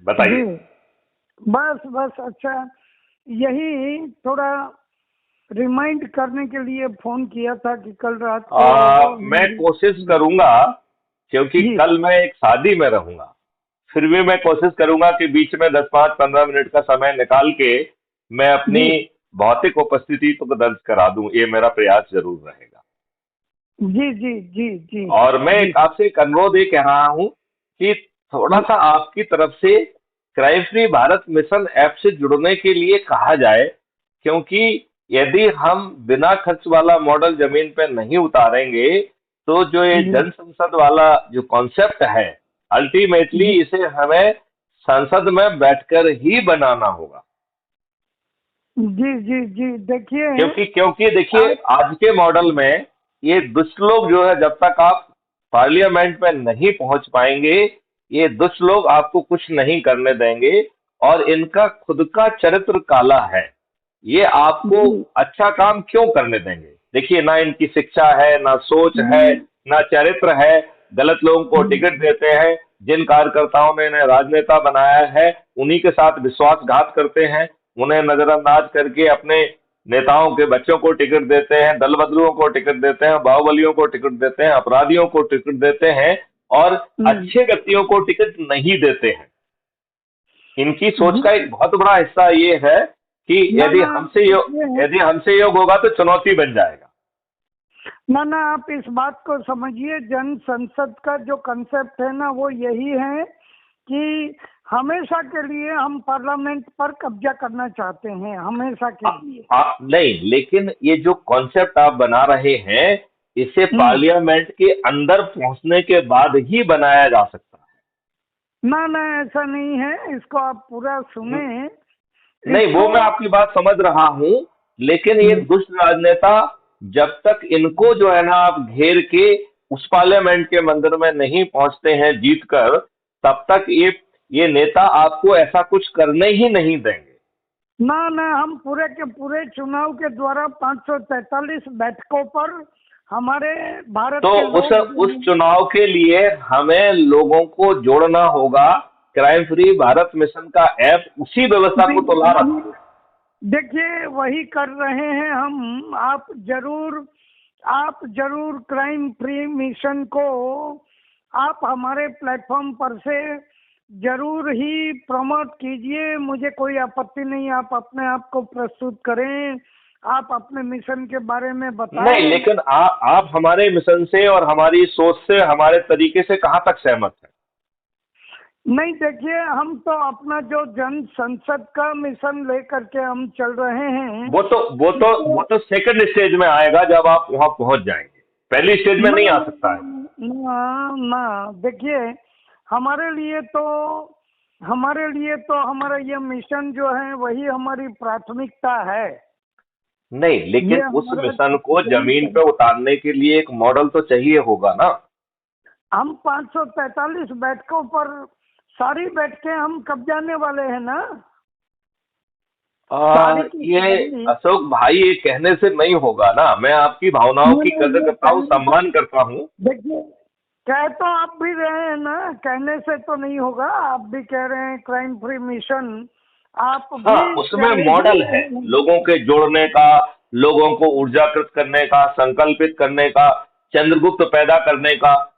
बताइए। जी। बस बस अच्छा, यही थोड़ा रिमाइंड करने के लिए फोन किया था कि कल रात को मैं मेरी। कोशिश करूंगा, क्योंकि जी कल मैं एक शादी में रहूंगा, फिर भी मैं कोशिश करूंगा कि बीच में 10-5-15 मिनट का समय निकाल के मैं अपनी जी भौतिक उपस्थिति को दर्ज करा दूं। ये मेरा प्रयास जरूर रहेगा। जी जी जी जी और मैं जी एक आपसे एक अनुरोध ये कह रहा हूं कि थोड़ा सा आपकी तरफ से crime free Bharat mission app से जुड़ने के लिए कहा जाए, क्योंकि यदि हम बिना खर्च वाला मॉडल जमीन पे नहीं उतारेंगे तो जो ये जी जन संसद वाला जो कॉन्सेप्ट है, अल्टीमेटली जी इसे हमें संसद में बैठकर ही बनाना होगा। जी जी जी देखिए क्योंकि क्योंकि देखिए, आप। आज के मॉडल में ये दुष्ट लोग जो है, जब तक आप पार्लियामेंट में नहीं पहुंच पाएंगे, ये दुष्ट लोग आपको कुछ नहीं करने देंगे। और इनका खुद का चरित्र काला है। ये आपको जी अच्छा काम क्यों करने देंगे? देखिए, ना इनकी शिक्षा है, ना सोच है, जी ना चरित्र है। गलत लोगों को टिकट जी देते हैं। जिन कार्यकर्ताओं ने इन्हें राजनेता बनाया है, उन्हीं के साथ विश्वासघात करते हैं। उन्हें नजरअंदाज करके अपने नेताओं के बच्चों को टिकट देते हैं, दल बदलुओं को टिकट देते हैं, बाहुबलियों को टिकट देते हैं, अपराधियों को टिकट देते हैं, और अच्छे व्यक्तियों को टिकट नहीं देते हैं। इनकी सोच जी का एक बहुत बड़ा हिस्सा ये है कि ना ना यदि हमसे योग होगा तो चुनौती बन जाएगा। ना ना, आप इस बात को समझिए, जन संसद का जो कंसेप्ट है ना, वो यही है कि हमेशा के लिए हम पार्लियामेंट पर कब्जा करना चाहते हैं, हमेशा के लिए। नहीं, लेकिन ये जो कॉन्सेप्ट आप बना रहे हैं, इसे हम्म। पार्लियामेंट के अंदर पहुंचने के बाद ही बनाया जा सकता ना ना, ऐसा नहीं है, इसको आप पूरा है। सुने। नहीं, वो इसको। मैं आपकी बात समझ रहा हूं, लेकिन ये हम्म, दुष्ट राजनेता, जब तक इनको जो है ना आप घेर के उस पार्लियामेंट के मंदिर में नहीं पहुंचते हैं जीत कर, तब तक ये नेता आपको ऐसा कुछ करने ही नहीं देंगे। ना ना, हम पूरे के पूरे चुनाव के द्वारा 543 बैठकों पर हमारे भारत तो के उस लोग। चुनाव के लिए हमें लोगों को जोड़ना होगा। क्राइम फ्री भारत मिशन का ऐप उसी व्यवस्था को तो ला रहा है। देखिए, वही कर रहे हैं हम। आप जरूर क्राइम फ्री मिशन को आप हमारे प्लेटफॉर्म पर से जरूर ही प्रमोट कीजिए। मुझे कोई आपत्ति नहीं, आप अपने आप को प्रस्तुत करें, आप अपने मिशन के बारे में नहीं, बताएं। लेकिन आप हमारे मिशन से और हमारी सोच से, हमारे तरीके से कहाँ तक सहमत हैं? नहीं, देखिए, हम तो अपना जो जन संसद का मिशन लेकर के हम चल रहे हैं। वो तो सेकंड स्टेज में आएगा, जब आप वहां पहुंच जाएंगे। पहली स्टेज में ना नहीं आ सकता है। ना ना, देखिए, हमारे लिए तो हमारा ये मिशन जो है वही हमारी प्राथमिकता है। नहीं, ये लेकिन उस हमारा मिशन को जमीन पे उतारने के लिए एक मॉडल तो चाहिए होगा ना। हम 543 बैठकों पर सारी बैठकें हम कब्जाने वाले हैं ना, सारी की ये सारी। अशोक भाई, ये कहने से नहीं होगा ना। मैं आपकी भावनाओं की नहीं, कदर ये करता हूँ, कहने से। सम्मान करता हूँ। देखिए, कह तो आप भी रहे हैं ना, कहने से तो नहीं होगा। आप भी कह रहे हैं क्राइम फ्री मिशन, आप हाँ, भी कह उसमें रहे मॉडल है हैं। लोगों के जोड़ने का, लोगों को ऊर्जाकृत करने का, संकल्पित करने का, चंद्रगुप्त पैदा करने का,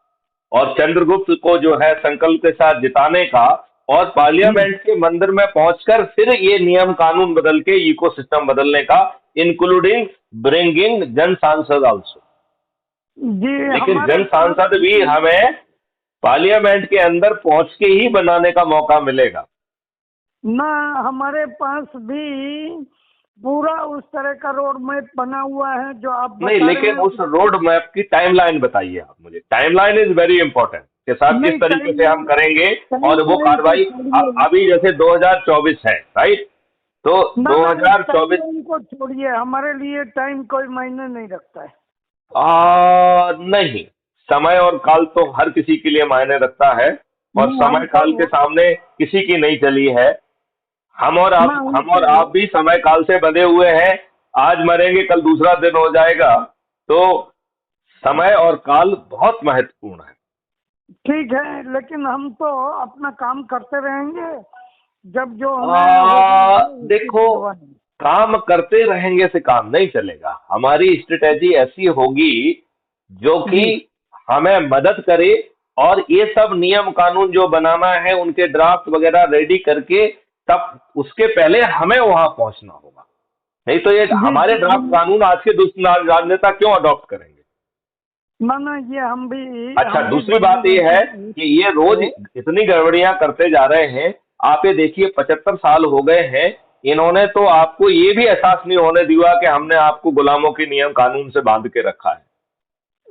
और चंद्रगुप्त को जो है संकल्प के साथ जिताने का, और पार्लियामेंट के मंदिर में पहुंचकर फिर ये नियम कानून बदल के इकोसिस्टम बदलने का, इंक्लूडिंग ब्रिंगिंग जन सांसद आल्सो। जी, लेकिन हमारे जन पास सांसद भी हमें पार्लियामेंट के अंदर पहुंच के ही बनाने का मौका मिलेगा। ना, हमारे पास भी पूरा उस तरह का रोड मैप बना हुआ है जो आप नहीं, बता रहे लेकिन उस हैं। रोड मैप की टाइमलाइन बताइए आप मुझे। टाइमलाइन इज वेरी इंपॉर्टेंट के साथ किस नहीं, तरीके से हम टाइम करेंगे। और वो टाइम को कार्रवाई अब छोड़िए। अभी जैसे 2024 है, राइट? तो ना ना, इस 2024 टाइम को छोड़िए, हमारे लिए टाइम कोई मायने नहीं रखता है। नहीं, समय और काल तो हर किसी के लिए मायने रखता है। और नहीं, समय काल के सामने किसी की नहीं चली है। ना हम और हमको। आप भी समय काल से बंधे हुए हैं। आज मरेंगे, कल दूसरा दिन हो जाएगा। तो समय और काल बहुत महत्वपूर्ण है। ठीक है, लेकिन हम तो अपना काम करते रहेंगे, जब जो हमें होगा उसकी देखो, परवाह नहीं। काम करते रहेंगे से काम नहीं चलेगा। हमारी स्ट्रेटेजी ऐसी होगी जो कि जी हमें मदद करे, और ये सब नियम कानून जो बनाना है उनके ड्राफ्ट वगैरह रेडी करके तब उसके पहले हमें वहां पहुंचना होगा। नहीं तो ये जी हमारे जी ड्राफ्ट जी। कानून आज के राजनेता क्यों अडॉप्ट करेंगे? ना ये अच्छा, हम भी दूसरी बात ये है जल्दी कि ये रोज तो। इतनी गड़बड़ियां करते जा रहे हैं। आप ये देखिए, 75 साल हो गए हैं, इन्होंने तो आपको ये भी एहसास नहीं होने दिया कि हमने आपको गुलामों के नियम कानून से बांध के रखा है।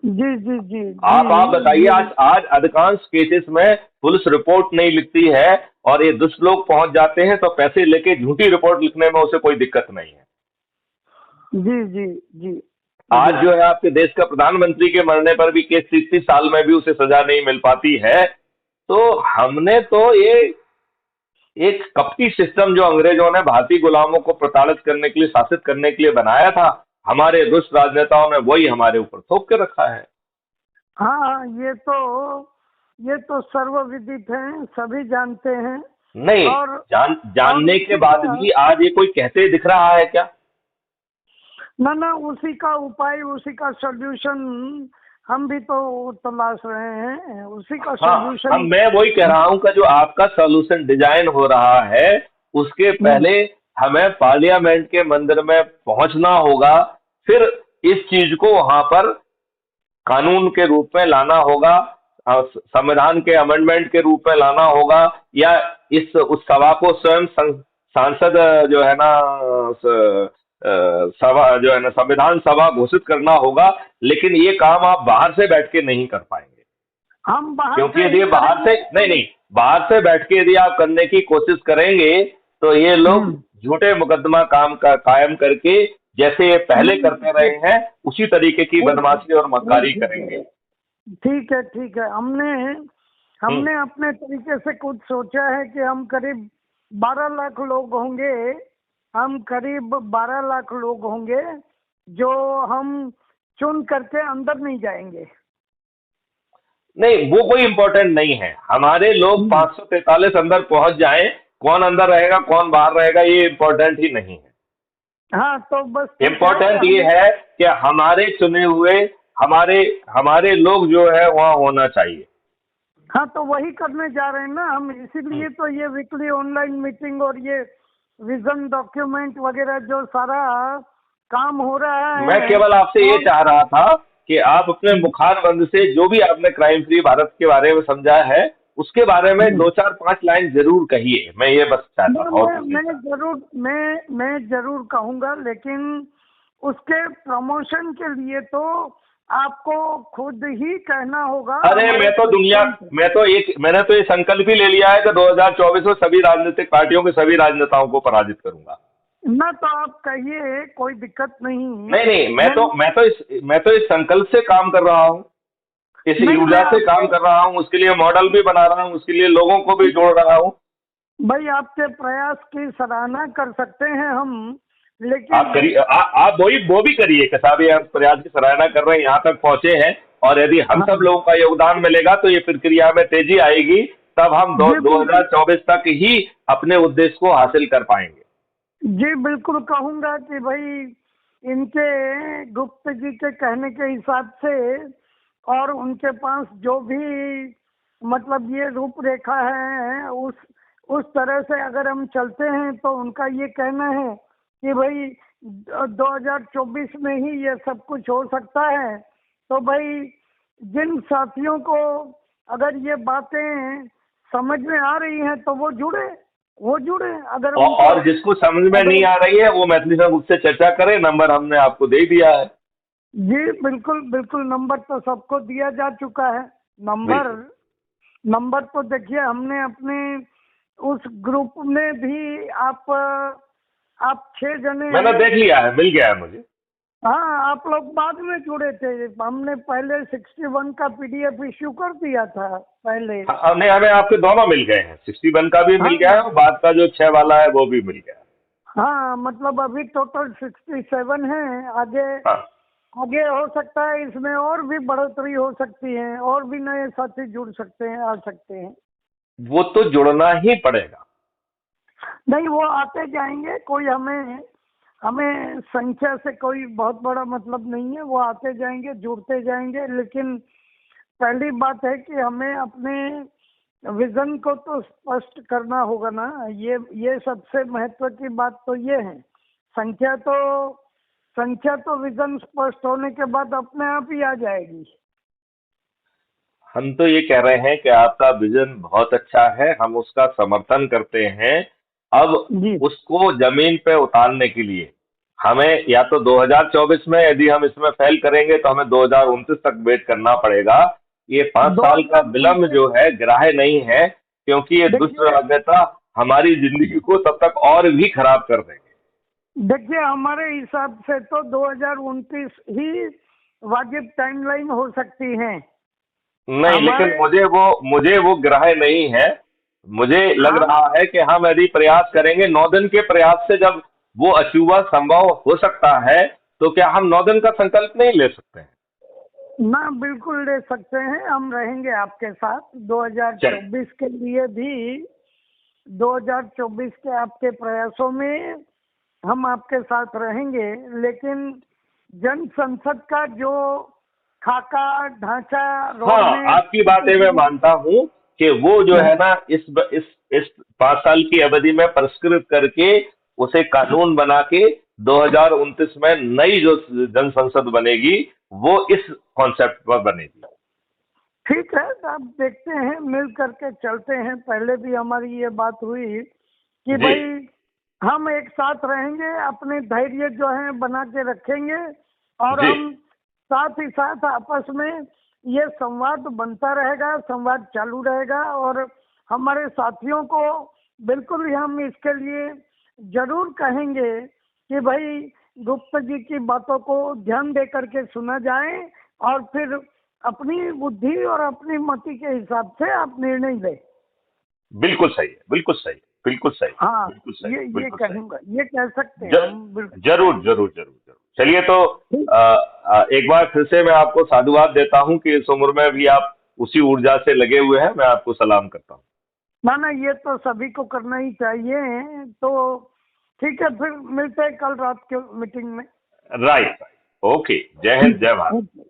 जी जी जी जी। आप बताइए, ये आज आज अधिकांश केसेस में पुलिस रिपोर्ट नहीं लिखती है, और ये दुष्ट लोग पहुंच जाते हैं तो पैसे लेके झूठी रिपोर्ट लिखने में उसे कोई दिक्कत नहीं है। जी जी जी आज जी। जो है आपके देश का प्रधानमंत्री के मरने पर भी केस 30-30 साल में भी उसे सजा नहीं मिल पाती है। तो हमने तो ये एक कपटी सिस्टम जो अंग्रेजों ने भारतीय गुलामों को प्रताड़ित करने के लिए, शासित करने के लिए बनाया था, हमारे दुष्ट राजनेताओं ने वही हमारे ऊपर थोप के रखा है। हाँ, ये तो सर्वविदित है, सभी जानते हैं। नहीं, और जानने के उसी बाद का भी आज ये कोई कहते दिख रहा है क्या? ना उसी का उपाय, उसी का सॉल्यूशन हम भी तो तलाश रहे हैं, उसी का हाँ, अब सॉल्यूशन। मैं वही कह रहा हूं कि जो आपका सॉल्यूशन डिजाइन हो रहा है, उसके पहले हमें पार्लियामेंट के मंदिर में पहुंचना होगा। फिर इस चीज को वहां पर कानून के रूप में लाना होगा, संविधान के अमेंडमेंट के रूप में लाना होगा, या इस उस सभा को स्वयं सांसद जो है ना, सभा जो है ना, संविधान सभा घोषित करना होगा। लेकिन ये काम आप बाहर से बैठ के नहीं कर पाएंगे, हम बाहर क्योंकि से यदि ही ये बाहर से करेंगे। नहीं नहीं, बाहर से बैठ के यदि आप करने की कोशिश करेंगे तो ये लोग हम्म। झूठे मुकदमा काम का कायम करके, जैसे ये पहले करते नहीं, रहे हैं, उसी तरीके की वो बदमाशी और वो मक्कारी ठीक है, करेंगे। ठीक है, ठीक है। हमने हम्म। हमने अपने तरीके से कुछ सोचा है कि हम करीब 12 लाख लोग होंगे। हम करीब 12 लाख लोग होंगे जो हम चुन करके अंदर नहीं जाएंगे। नहीं, वो कोई इंपॉर्टेंट नहीं है। हमारे लोग हम्म। 543 अंदर पहुंच जाएं, कौन अंदर रहेगा कौन बाहर रहेगा ये इंपॉर्टेंट ही नहीं है। हाँ तो बस ठीक है। इंपॉर्टेंट ये हम है कि हमारे चुने हुए, हमारे हमारे लोग जो है वहां होना चाहिए। हाँ तो वही करने जा रहे हैं ना हम, इसीलिए तो ये वीकली ऑनलाइन मीटिंग और ये विजन डॉक्यूमेंट वगैरह जो सारा काम हो रहा मैं है। केवल आपसे ये और चाह रहा था कि आप अपने मुखारबंद से जो भी आपने क्राइम फ्री भारत के बारे में समझा है, उसके बारे में 2 4 5 लाइन जरूर कहिए। मैं ये बस चाहता था, और कुछ नहीं चाहता। मैं जरूर कहूंगा, लेकिन उसके प्रमोशन के लिए तो आपको खुद ही कहना होगा अरे, हमारे प्लेटफॉर्म पे। मैंने तो ये संकल्प ही ले लिया है कि 2024 में सभी राजनीतिक पार्टियों के सभी राजनेताओं को पराजित करूंगा। ना तो आप कहिए, कोई दिक्कत नहीं। नहीं नहीं, मैं मैं तो इस संकल्प से काम कर रहा हूँ, इस नहीं मैं ऊर्जा से काम आपके कर रहा हूँ, उसके लिए मॉडल भी बना रहा हूँ, उसके लिए लोगों को भी जोड़ रहा हूँ। भाई, आपके प्रयास की सराहना कर सकते हैं हम, आप लेकिन करिए, आप वो भी करिए कि साहब ये हम प्रयास की सराहना कर रहे हैं, यहाँ तक पहुंचे हैं, और यदि हम हाँ सब लोगों का योगदान मिलेगा तो ये प्रक्रिया में तेजी आएगी। तब हम जी बिल्कुल, 2024 तक ही अपने उद्देश्य को हासिल कर पाएंगे। जी बिल्कुल कहूंगा कि भाई इनके गुप्त जी के कहने के हिसाब से और उनके पास जो भी मतलब ये रूपरेखा है, उस तरह से अगर हम चलते हैं तो उनका ये कहना है कि भाई 2024 में ही ये सब कुछ हो सकता है। तो भाई जिन साथियों को अगर ये बातें समझ में आ रही हैं तो वो जुड़े। अगर उनको और जिसको समझ में अगर नहीं आ रही है वो मैथिली से मुझसे चर्चा करे, नंबर हमने आपको दे दिया है। जी बिल्कुल बिल्कुल, नंबर तो सबको दिया जा चुका है। नंबर बिल्कुल। नंबर तो देखिए, हमने अपने उस ग्रुप में भी आप 6 जने। मैंने देख लिया है, मिल गया है मुझे। हाँ, आप लोग बाद में जुड़े थे। हमने पहले 61 का पीडीएफ इश्यू कर दिया था पहले। नहीं, हमें आपके दोनों मिल गए हैं, 61 का भी मिल गया है, हाँ और बाद का जो 6 वाला है वो भी मिल गया है। हाँ, मतलब अभी टोटल 67 है। आगे हाँ। आगे हो सकता है इसमें और भी बढ़ोतरी हो सकती है, और भी नए साथी जुड़ सकते हैं, आ सकते हैं। वो तो जुड़ना ही पड़ेगा। नहीं, वो आते जाएंगे, कोई हमें हमें संख्या से कोई बहुत बड़ा मतलब नहीं है, वो आते जाएंगे, जुड़ते जाएंगे। लेकिन पहली बात है कि हमें अपने विजन को तो स्पष्ट करना होगा ना। ये सबसे महत्व की बात तो ये है। संख्या तो संख्या तो विजन स्पष्ट होने के बाद अपने आप ही आ जाएगी। हम तो ये कह रहे हैं कि आपका विजन बहुत अच्छा है, हम उसका समर्थन करते हैं। अब जी। उसको जमीन पे उतारने के लिए हमें या तो 2024 में, यदि हम इसमें फेल करेंगे तो हमें 2029 तक वेट करना पड़ेगा। ये 5 साल का विलंब 2029। जो है ग्राह्य नहीं है, क्योंकि ये दुष्ट देखिए राजनेता हमारी जिंदगी को तब तक और भी खराब कर देंगे। देखिए, हमारे हिसाब से तो 2029 ही वाजिब टाइमलाइन हो सकती है नहीं, लेकिन हमारे। मुझे वो ग्राह्य नहीं है। मुझे लग हाँ, रहा है कि हम यदि प्रयास करेंगे 9 दिन के प्रयास से, जब वो अचूबा संभव हो सकता है, तो क्या हम 9 दिन का संकल्प नहीं ले सकते हैं? ना बिल्कुल ले सकते हैं, हम रहेंगे आपके साथ चल 2024 के लिए भी। 2024 के आपके प्रयासों में हम आपके साथ रहेंगे। लेकिन जन संसद का जो खाका ढांचा रोड हाँ, मैप, आपकी बातें मैं मानता हूं कि वो जो है ना, इस 5 साल की अवधि में परिष्कृत करके उसे कानून बना के 2029 में नई जो जन संसद बनेगी, वो इस कॉन्सेप्ट पर बनेगी। ठीक है, तो अब देखते हैं, मिल करके चलते हैं। पहले भी हमारी ये बात हुई कि जी। भाई हम एक साथ रहेंगे, अपने धैर्य जो है बना के रखेंगे, और जी। हम साथ ही साथ आपस में ये संवाद बनता रहेगा, संवाद चालू रहेगा। और हमारे साथियों को बिल्कुल ही हम इसके लिए जरूर कहेंगे कि भाई गुप्ता जी की बातों को ध्यान दे करके सुना जाए, और फिर अपनी बुद्धि और अपनी मति के हिसाब से आप निर्णय लें। बिल्कुल सही है, बिल्कुल सही है, बिल्कुल सही है, हाँ, बिल्कुल सही है, ये बिल्कुल सही कहूँगा, ये कह सकते है। हैं हम, बिल्कुल। जरूर जरूर जरूर जरूर। चलिए तो ठीक। एक बार फिर से मैं आपको साधुवाद देता हूं कि इस उम्र में भी आप उसी ऊर्जा से लगे हुए हैं। मैं आपको सलाम करता हूँ। ना ना, ये तो सभी को करना ही चाहिए। तो ठीक है, फिर मिलते हैं कल रात के मीटिंग में। Right right. ओके, जय हिंद, ठीक जय भारत। है।